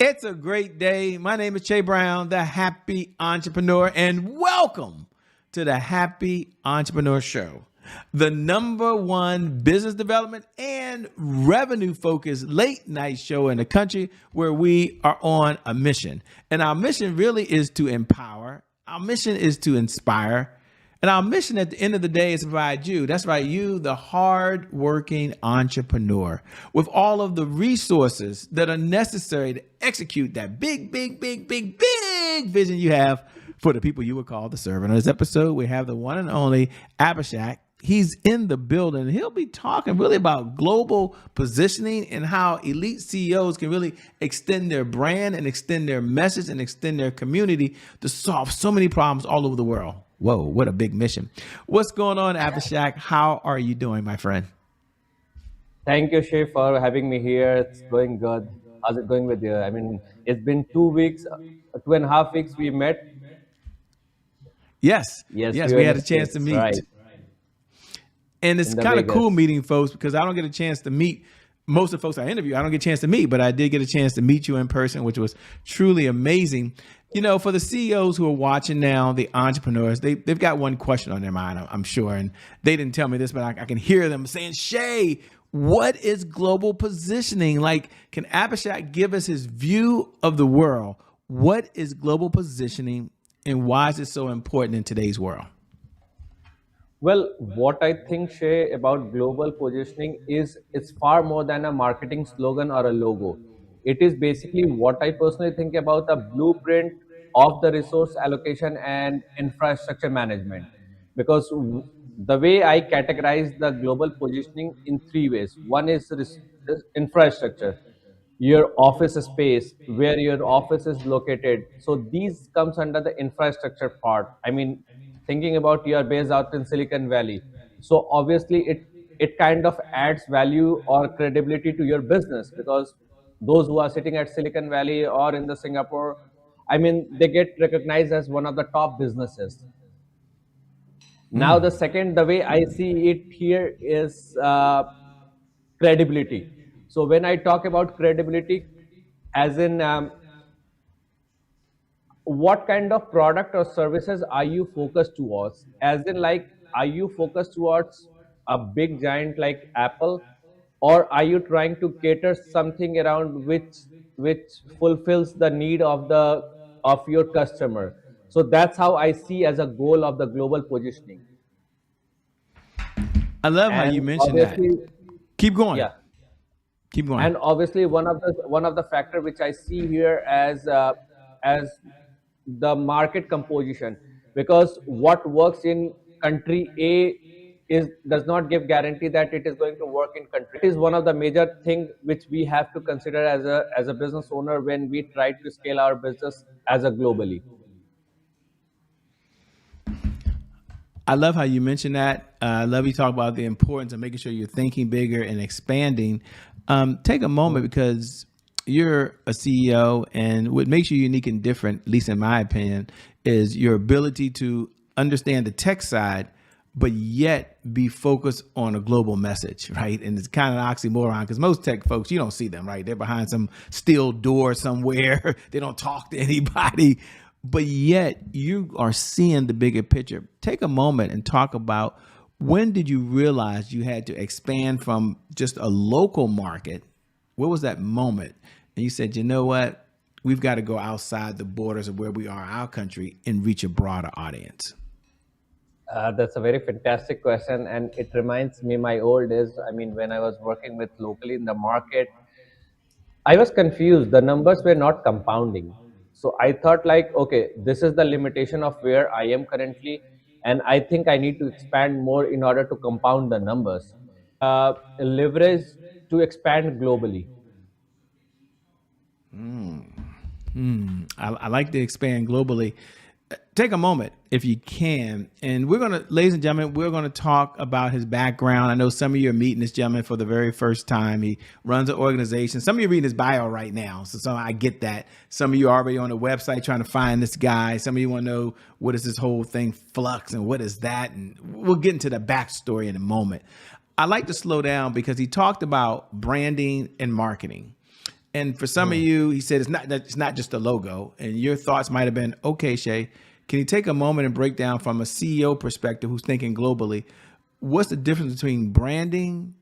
It's a great day. My name is Che Brown, the Happy Entrepreneur, and welcome to the Happy Entrepreneur Show, the #1 business development and revenue focused late night show in the country where we are on a mission. And our mission really is to empower. Our mission is to inspire. And our mission at the end of the day is to provide you, that's right, you, the hard-working entrepreneur, with all of the resources that are necessary to execute that big vision you have for the people you would call to serve. And on this episode, we have the one and only Abhishek. He's in the building. He'll be talking really about global positioning and how elite CEOs can really extend their brand and extend their message and extend their community to solve so many problems all over the world. Whoa, what a big mission. What's going on, Abhishek? How are you doing, my friend? Thank you, Shay, for having me here. It's going good. How's it going with you? I mean, it's been 2 weeks, 2.5 weeks we met. Yes, Yes, we had a chance to meet. Right. And it's In the kind of Vegas. cool meeting folks because I don't get a chance to meet most of the folks I interview. I don't get a chance to meet, but I did get a chance to meet you in person, which was truly amazing. You know, for the CEOs who are watching now, the entrepreneurs, they've got one question on their mind, I'm sure. And they didn't tell me this, but I can hear them saying, Shay, what is global positioning? Like, can Abhishek give us his view of the world? What is global positioning and why is it so important in today's world? Well, what I think, Shay, about global positioning is it's far more than a marketing slogan or a logo. It is basically what I personally think about the blueprint of the resource allocation and infrastructure management. Because the way I categorize the global positioning in 3 ways. One is infrastructure, your office space, where your office is located. So these comes under the infrastructure part. I mean, thinking about you are based out in Silicon Valley. So obviously it kind of adds value or credibility to your business because those who are sitting at Silicon Valley or in the Singapore, I mean, they get recognized as one of the top businesses. Now, the second, the way I see it here is credibility. So when I talk about credibility, as in what kind of product or services are you focused towards? As in, like, are you focused towards a big giant like Apple, or are you trying to cater something around which fulfills the need of your customer? So that's how I see as a goal of the global positioning. I love how you And mentioned that. obviously, Keep going. yeah. Keep going. And obviously, one of the factor which I see here as the market composition, because what works in country A does not give guarantee that it is going to work in country. It is one of the major thing which we have to consider as a business owner when we try to scale our business as a globally. I love how you mentioned that. I love you talk about the importance of making sure you're thinking bigger and expanding. Take a moment because you're a CEO, and what makes you unique and different, at least in my opinion, is your ability to understand the tech side, but yet be focused on a global message, right? And it's kind of an oxymoron because most tech folks, you don't see them, right? They're behind some steel door somewhere. They don't talk to anybody, but yet you are seeing the bigger picture. Take a moment and talk about when did you realize you had to expand from just a local market? What was that moment? And you said, you know what? We've got to go outside the borders of where we are, our country, and reach a broader audience. That's a very fantastic question, and it reminds me my old days. I mean, when I was working with locally in the market, I was confused. The numbers were not compounding. So I thought like, okay, this is the limitation of where I am currently, and I think I need to expand more in order to compound the numbers. Leverage to expand globally. I like to expand globally. Take a moment if you can. And we're going to, ladies and gentlemen, we're going to talk about his background. I know some of you are meeting this gentleman for the very first time. He runs an organization. Some of you are reading his bio right now. So I get that. Some of you are already on the website trying to find this guy. Some of you want to know what is this whole thing, Fluxx, and what is that? And we'll get into the backstory in a moment. I like to slow down because he talked about branding and marketing. And for some of you, he said it's not just a logo. And your thoughts might have been, okay, Shay, can you take a moment and break down from a CEO perspective who's thinking globally, what's the difference between branding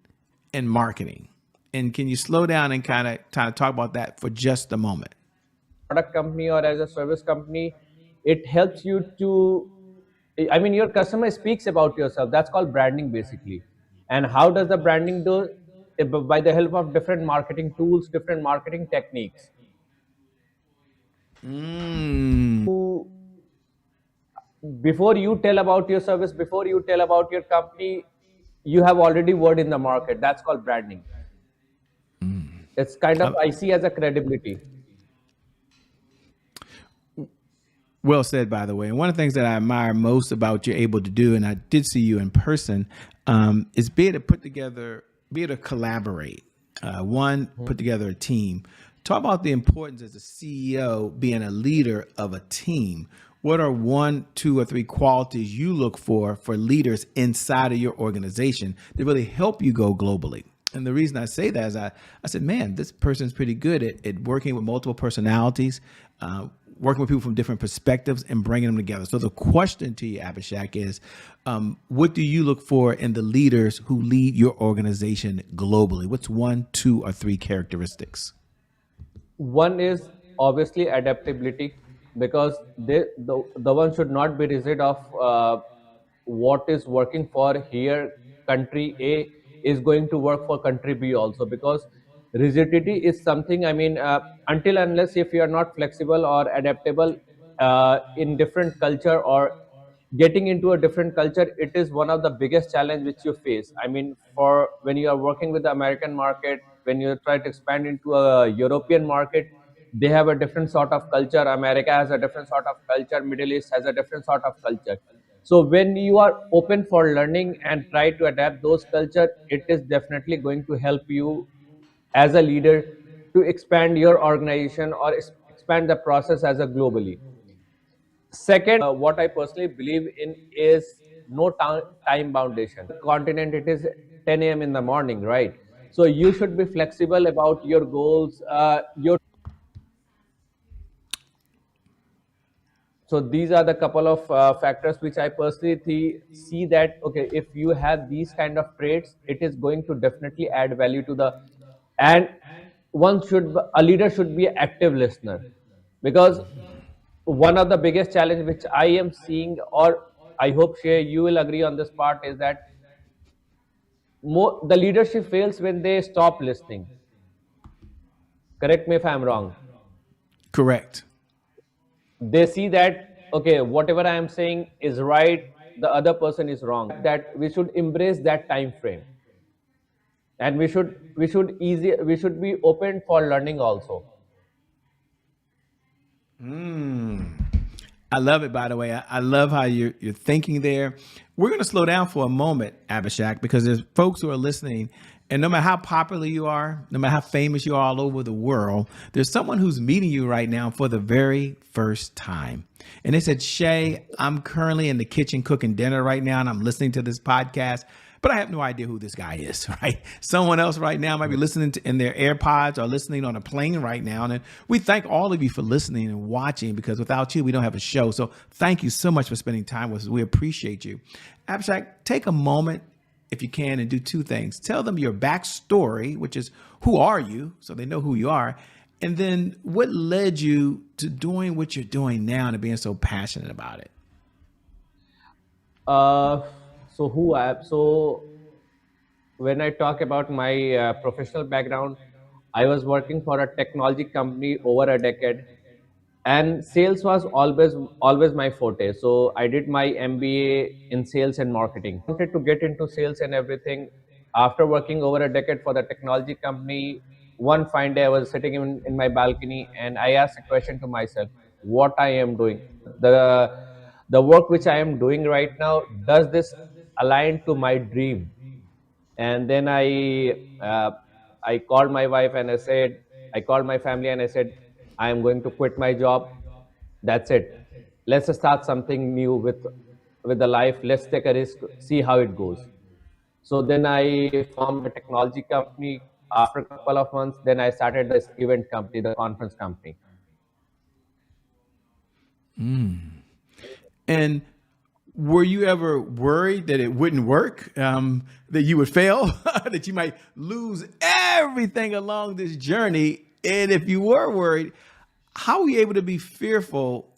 and marketing? And can you slow down and kind of talk about that for just a moment? Product company or as a service company, it helps you to, I mean, your customer speaks about yourself. That's called branding basically. And how does the branding do? By the help of different marketing tools, different marketing techniques. Before you tell about your service, before you tell about your company, you have already word in the market. That's called branding. It's kind of, I see as a credibility. Well said, by the way. And one of the things that I admire most about you're able to do, and I did see you in person, is be able to put together, be able to collaborate. Put together a team. Talk about the importance as a CEO being a leader of a team. What are 1, 2, or 3 qualities you look for leaders inside of your organization that really help you go globally? And the reason I say that is I said, man, this person's pretty good at working with multiple personalities, working with people from different perspectives and bringing them together. So the question to you, Abhishek, is what do you look for in the leaders who lead your organization globally? What's 1, 2, or 3 characteristics? One is obviously adaptability, because the one should not be rigid of what is working for here country A is going to work for country B also, because rigidity is something, I mean, until unless if you are not flexible or adaptable in different culture or getting into a different culture, it is one of the biggest challenge which you face. I mean, for when you are working with the American market, when you try to expand into a European market, they have a different sort of culture. America has a different sort of culture. Middle East has a different sort of culture. So when you are open for learning and try to adapt those culture, it is definitely going to help you as a leader to expand your organization or expand the process as a globally. Second, what I personally believe in is no time foundation. Continent, it is 10 a.m. in the morning, right? So you should be flexible about your goals, your. So these are the couple of factors which I personally see that, okay, if you have these kind of traits, it is going to definitely add value to the, and a leader should be an active listener, because one of the biggest challenge which I am seeing, or I hope Shay, you will agree on this part, is that the leadership fails when they stop listening. Correct me if I'm wrong. Correct. They see that, okay, whatever I am saying is right, the other person is wrong. That we should embrace that time frame, and we should be open for learning also. I love it, by the way. I love how you're thinking there. We're going to slow down for a moment, Abhishek, because there's folks who are listening, and no matter how popular you are, no matter how famous you are all over the world, there's someone who's meeting you right now for the very first time. And they said, Shay, I'm currently in the kitchen cooking dinner right now, and I'm listening to this podcast, but I have no idea who this guy is, right? Someone else right now might be listening in their AirPods or listening on a plane right now. And we thank all of you for listening and watching, because without you, we don't have a show. So thank you so much for spending time with us. We appreciate you. Abhishek, take a moment, if you can, and do 2 things. Tell them your backstory, which is who are you, so they know who you are. And then what led you to doing what you're doing now and being so passionate about it? So when I talk about my professional background, I was working for a technology company over a decade, and sales was always my forte. So I did my MBA in sales and marketing. Wanted to get into sales and everything. After working over a decade for the technology company, one fine day I was sitting in my balcony, and I asked a question to myself: what I am doing, the work which I am doing right now, does this align to my dream? And then I called my wife and I called my family and I said, I am going to quit my job. That's it. Let's start something new with the life. Let's take a risk, see how it goes. So then I formed a technology company. After a couple of months, then I started this event company, the conference company. And were you ever worried that it wouldn't work, that you would fail, that you might lose everything along this journey? And if you were worried, how were you able to be fearful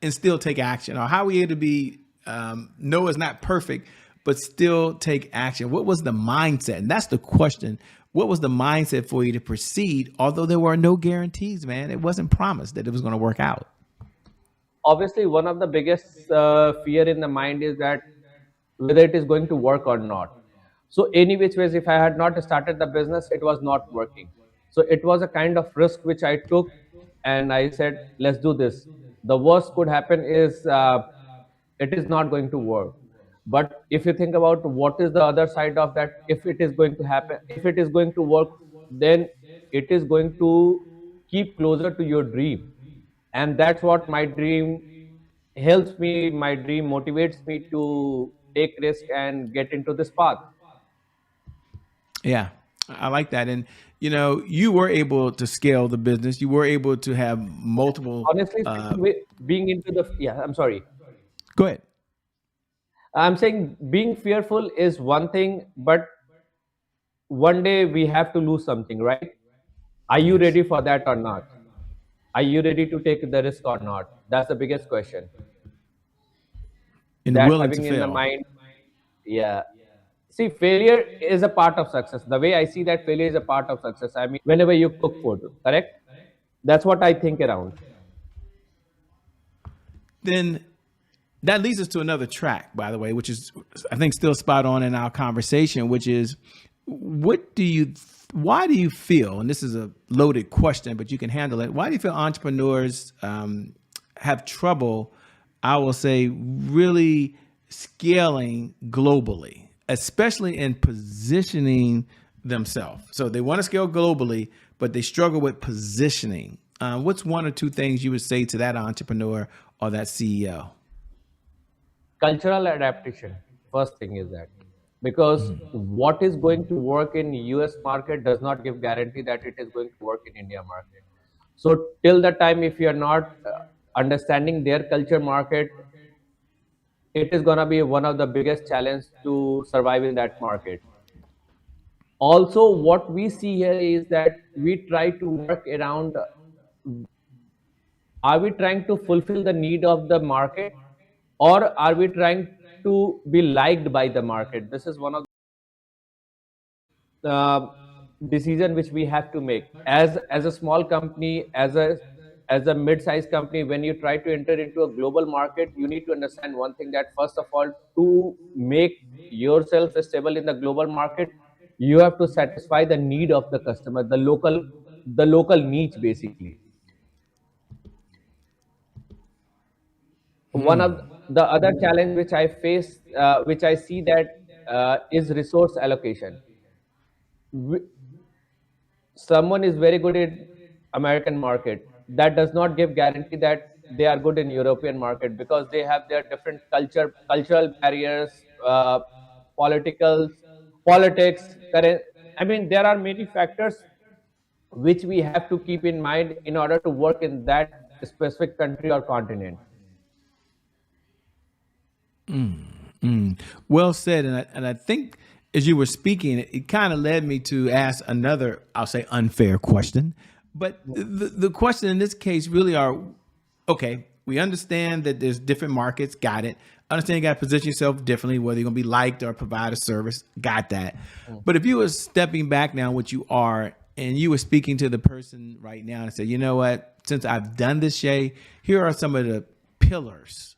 and still take action? Or how were you able to be, know it's not perfect, but still take action? What was the mindset? And that's the question. What was the mindset for you to proceed, although there were no guarantees, man? It wasn't promised that it was going to work out. Obviously, one of the biggest fear in the mind is that whether it is going to work or not. So any which ways, if I had not started the business, it was not working. So it was a kind of risk which I took, and I said, let's do this. The worst could happen is it is not going to work. But if you think about what is the other side of that, if it is going to happen, if it is going to work, then it is going to keep closer to your dream. And that's what my dream helps me, my dream motivates me to take risk and get into this path. Yeah, I like that. And, you know, you were able to scale the business. You were able to have multiple. Honestly speaking, being into the, yeah, I'm sorry, Go ahead. I'm saying being fearful is one thing, but one day we have to lose something, right? Are you Yes. ready for that or not? Are you ready to take the risk or not? That's the biggest question. And That willing to having in the fail. mind, yeah. See, failure is a part of success. The way I see that failure is a part of success. I mean, whenever you cook food, correct? That's what I think around. Then that leads us to another track, by the way, which is, I think, still spot on in our conversation, which is, what do you, why do you feel, and this is a loaded question, but you can handle it. Why do you feel entrepreneurs have trouble, I will say, really scaling globally, especially in positioning themselves? So they want to scale globally, but they struggle with positioning. What's one or two things you would say to that entrepreneur or that CEO? Cultural adaptation, first thing is that. Because what is going to work in US market does not give guarantee that it is going to work in India market. So till the time if you are not understanding their culture market, it is going to be one of the biggest challenge to survive in that market. Also, what we see here is that we try to work around, are we trying to fulfill the need of the market, or are we trying to be liked by the market? This is one of the decision which we have to make as a small company, as a mid-sized company. When you try to enter into a global market, you need to understand one thing, that first of all, to make yourself stable in the global market, you have to satisfy the need of the customer, the local niche basically. One of the other challenge which I face, which I see that is resource allocation. Someone is very good in American market, that does not give guarantee that they are good in European market, because they have their different cultural barriers, political politics, current. I mean, there are many factors which we have to keep in mind in order to work in that specific country or continent. Well said. And I think as you were speaking, it kind of led me to ask another, I'll say, unfair question. But the question in this case really are, okay, we understand that there's different markets. Got it. Understand you got to position yourself differently, whether you're going to be liked or provide a service. Got that. But if you were stepping back now, what you are, and you were speaking to the person right now and said, you know what, since I've done this, Shay, here are some of the pillars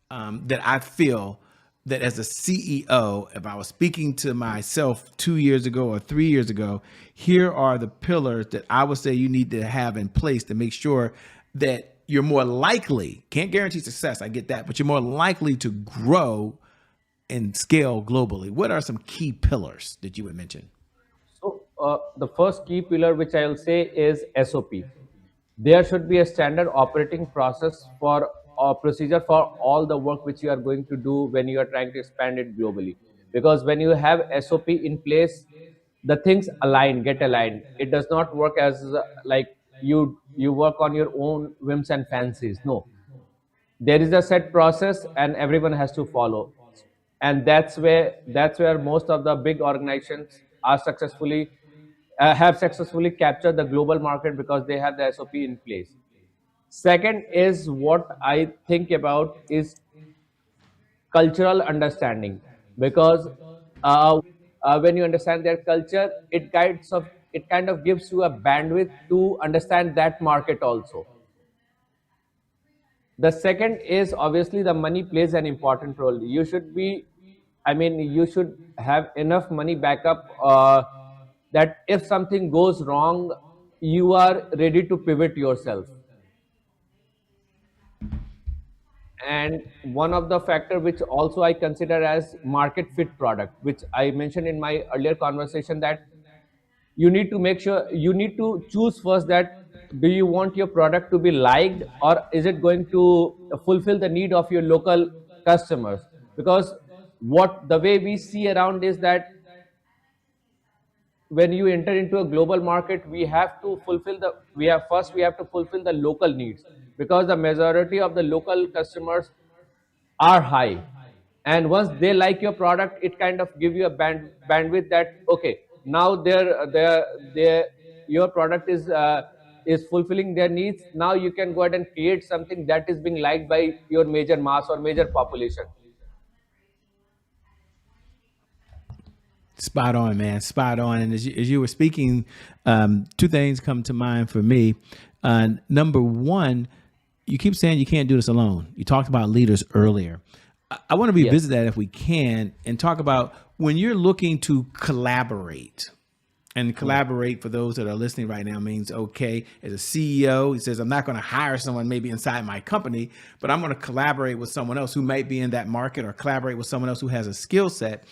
that I feel that as a CEO, if I was speaking to myself 2 years ago or 3 years ago, here are the pillars that I would say you need to have in place to make sure that you're more likely, can't guarantee success, I get that, but you're more likely to grow and scale globally. What are some key pillars that you would mention? So the first key pillar which I will say is SOP. There should be a standard operating process for or procedure for all the work which you are going to do when you are trying to expand it globally. Because when you have SOP in place, the things align, get aligned. It does not work as like you work on your own whims and fancies. No, there is a set process and everyone has to follow. And that's where most of the big organizations are successfully have successfully captured the global market, because they have the SOP in place. Second is, what I think about is cultural understanding, because when you understand their culture, it kind of gives you a bandwidth to understand that market also. The second is, obviously, the money plays an important role. You should be, I mean, you should have enough money backup, that if something goes wrong, you are ready to pivot yourself. And one of the factor which also I consider as market fit product, which I mentioned in my earlier conversation, that you need to make sure, you need to choose first that do you want your product to be liked, or is it going to fulfill the need of your local customers. Because what the way we see around is that when you enter into a global market, we have to fulfill the local needs, because the majority of the local customers are high. And once they like your product, it kind of give you a bandwidth that, okay, now their your product is fulfilling their needs. Now you can go ahead and create something that is being liked by your major mass or major population. Spot on, man. Spot on. And as you were speaking, two things come to mind for me. Number one, you keep saying you can't do this alone. You talked about leaders earlier. I want to Yes. revisit that if we can and talk about when you're looking to collaborate. And collaborate, for those that are listening right now, means, okay, as a CEO, he says, I'm not going to hire someone maybe inside my company, but I'm going to collaborate with someone else who might be in that market, or collaborate with someone else who has a skill set.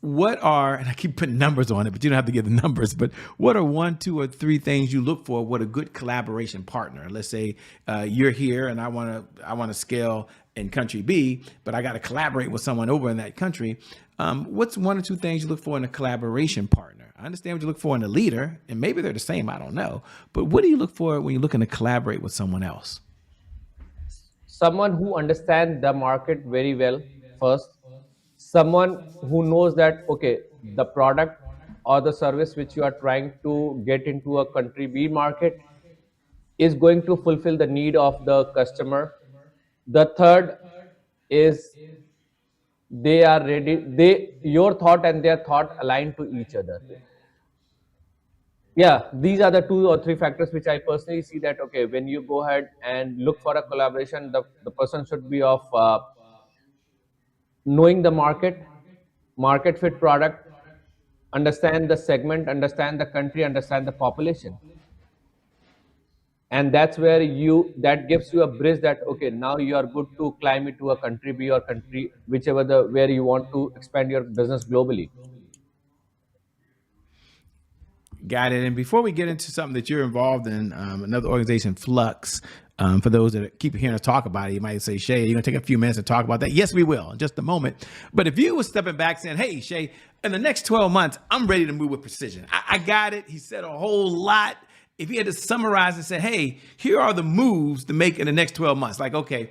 What are, and I keep putting numbers on it, but you don't have to give the numbers, but what are one, two, or three things you look for with a good collaboration partner? Let's say you're here and I want to scale in country B, but I got to collaborate with someone over in that country. What's one or two things you look for in a collaboration partner? I understand what you look for in a leader, and maybe they're the same, I don't know. But what do you look for when you're looking to collaborate with someone else? Someone who understands the market very well first, someone who knows that, okay, the product or the service which you are trying to get into a country B market is going to fulfill the need of the customer. The third is, they are ready, they your thought and their thought align to each other. Yeah, these are the two or three factors which I personally see that, okay, when you go ahead and look for a collaboration, the person should be of knowing the market fit product, understand the segment, understand the country, understand the population. And that's where that gives you a bridge that, okay, now you are good to climb into a country B or country, whichever the where you want to expand your business globally. Got it. And before we get into something that you're involved in, another organization, Fluxx, for those that keep hearing us talk about it, you might say, Shay, you're going to take a few minutes to talk about that. Yes, we will in just a moment. But if you were stepping back saying, hey, Shay, in the next 12 months, I'm ready to move with precision. I got it. He said a whole lot. If he had to summarize and say, hey, here are the moves to make in the next 12 months, like, okay,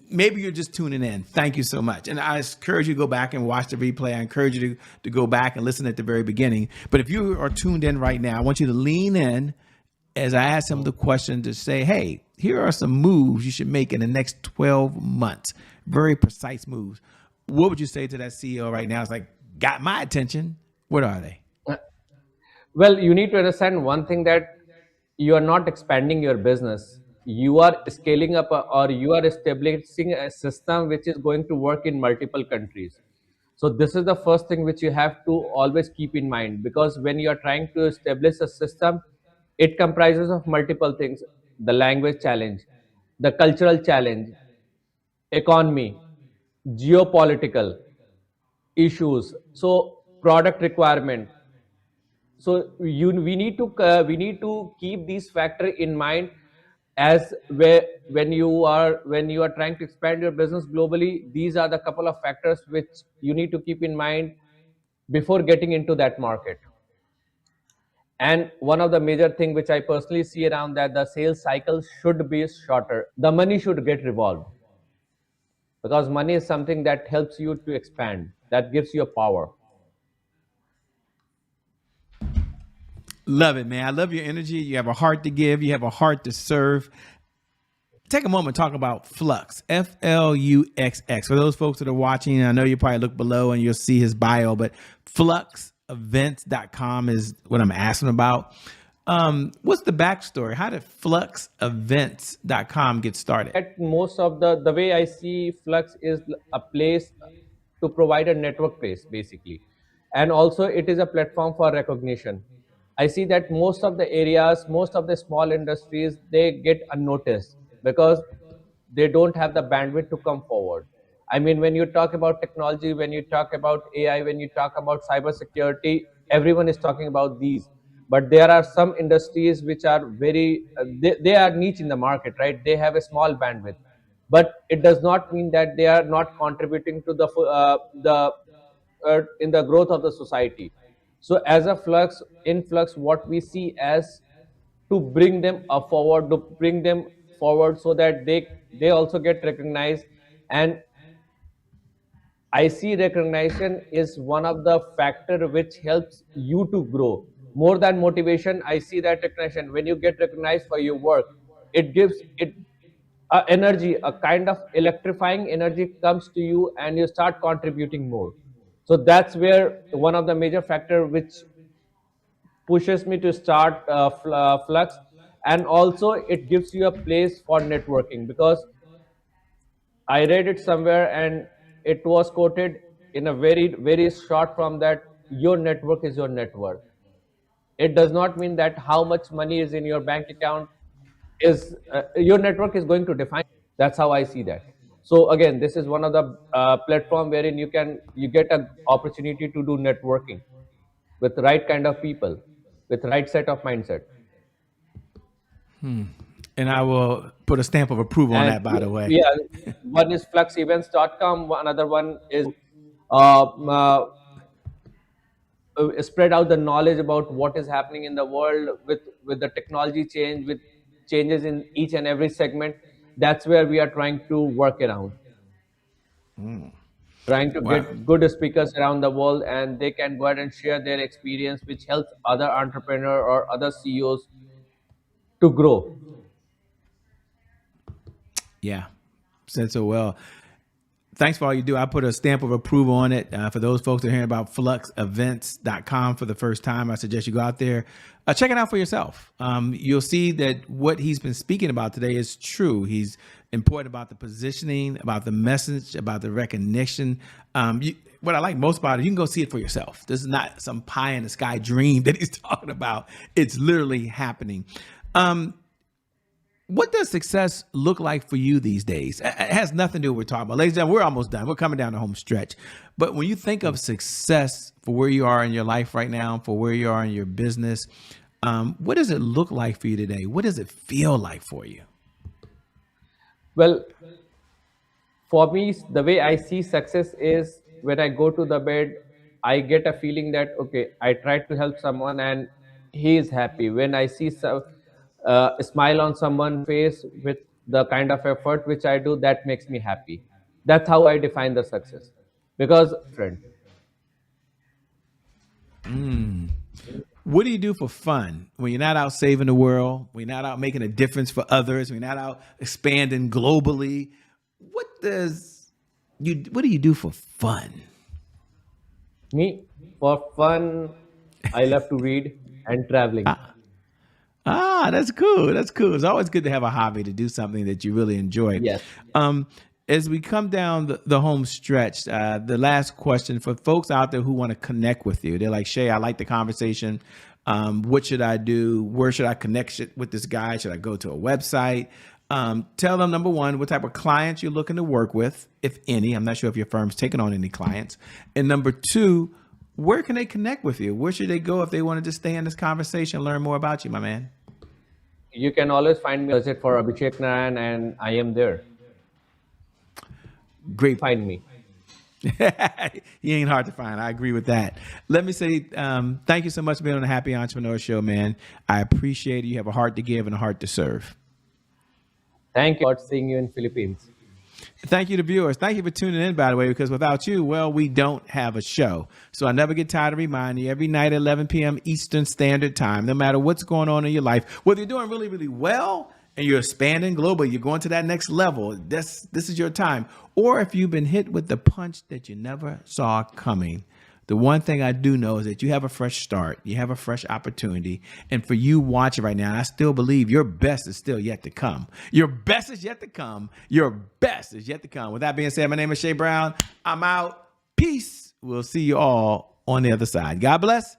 maybe you're just tuning in. Thank you so much. And I encourage you to go back and watch the replay. I encourage you to go back and listen at the very beginning. But if you are tuned in right now, I want you to lean in as I ask him the question to say, hey, here are some moves you should make in the next 12 months. Very precise moves. What would you say to that CEO right now? It's like, got my attention. What are they? Well, you need to understand one thing, that you are not expanding your business. You are scaling up or you are establishing a system which is going to work in multiple countries. So this is the first thing which you have to always keep in mind, because when you are trying to establish a system, it comprises of multiple things: the language challenge, the cultural challenge, economy, geopolitical issues, so product requirement. So we need to keep these factor in mind, as where when you are trying to expand your business globally, these are the couple of factors which you need to keep in mind. before getting into that market. And one of the major thing which I personally see around that, the sales cycle should be shorter. The money should get revolved, because money is something that helps you to expand, that gives you a power. Love it, man. I love your energy. You have a heart to give. You have a heart to serve. Take a moment to talk about Fluxx, Fluxx. For those folks that are watching, I know you probably look below and you'll see his bio, but fluxxevents.com is what I'm asking about. What's the backstory? How did fluxxevents.com get started? At most of the way I see Fluxx is a place to provide a network place basically, and also it is a platform for recognition. I see that most of the areas, most of the small industries, they get unnoticed because they don't have the bandwidth to come forward. I mean, when you talk about technology, when you talk about AI, when you talk about cybersecurity, everyone is talking about these. But there are some industries which are very, they are niche in the market, right? They have a small bandwidth. But it does not mean that they are not contributing to in the growth of the society. So as a Fluxx, what we see as to bring them forward, to bring them forward so that they also get recognized. And I see recognition is one of the factor which helps you to grow more than motivation. I see that recognition, when you get recognized for your work, it gives it a energy, a kind of electrifying energy comes to you, and you start contributing more. So that's where one of the major factor which pushes me to start Fluxx. And also it gives you a place for networking, because I read it somewhere and it was quoted in a very short form that your network is your net worth. It does not mean that how much money is in your bank account is your network is going to define. That's how I see that. So again, this is one of the platform wherein you get an opportunity to do networking with the right kind of people, with right set of mindset. And I will put a stamp of approval on And that, by the way. yeah, one is fluxevents.com, another one is uh, uh, spread out the knowledge about what is happening in the world with the technology change, with changes in each and every segment. That's where we are trying to work around, trying to Wow. get good speakers around the world, and they can go ahead and share their experience, which helps other entrepreneur or other CEOs to grow. Yeah. Said so well. Thanks for all you do. I put a stamp of approval on it. For those folks that are hearing about fluxxevents.com for the first time, I suggest you go out there, check it out for yourself. You'll see that what he's been speaking about today is true. He's important about the positioning, about the message, about the recognition. What I like most about it, you can go see it for yourself. This is not some pie in the sky dream that he's talking about. It's literally happening. What does success look like for you these days? It has nothing to do with what we're talking about. Ladies and gentlemen, we're almost done. We're coming down the home stretch. But when you think of success for where you are in your life right now, for where you are in your business, what does it look like for you today? What does it feel like for you? Well, for me, the way I see success is when I go to the bed, I get a feeling that, okay, I tried to help someone and he is happy. When I see a smile on someone's face with the kind of effort which I do, that makes me happy. That's how I define the success. Because, friend, What do you do for fun when you're not out saving the world, when you're not out making a difference for others, when you're not out expanding globally? What do you do for fun? me, for fun, I love to read and traveling. That's cool. That's cool. It's always good to have a hobby, to do something that you really enjoy. Yes. As we come down the home stretch, the last question for folks out there who want to connect with you, they're like, Shay, I like the conversation. What should I do? Where should I connect with this guy? Should I go to a website? Tell them, number one, what type of clients you're looking to work with, if any. I'm not sure if your firm's taking on any clients. And number two, where can they connect with you? Where should they go if they want to just stay in this conversation and learn more about you, my man? You can always find me, search it for Abhishek Narayan, and I am there. Great. Find me. He ain't hard to find. I agree with that. Let me say thank you so much for being on the Happy Entrepreneur Show, man. I appreciate it. You have a heart to give and a heart to serve. Thank you for seeing you in Philippines. Thank you to viewers. Thank you for tuning in, by the way, because without you, well, we don't have a show. So I never get tired of reminding you every night at 11 p.m. Eastern Standard Time, no matter what's going on in your life, whether you're doing really, really well and you're expanding globally, you're going to that next level. This is your time. Or if you've been hit with the punch that you never saw coming, the one thing I do know is that you have a fresh start. You have a fresh opportunity. And for you watching right now, I still believe your best is still yet to come. Your best is yet to come. Your best is yet to come. With that being said, my name is Shay Brown. I'm out. Peace. We'll see you all on the other side. God bless.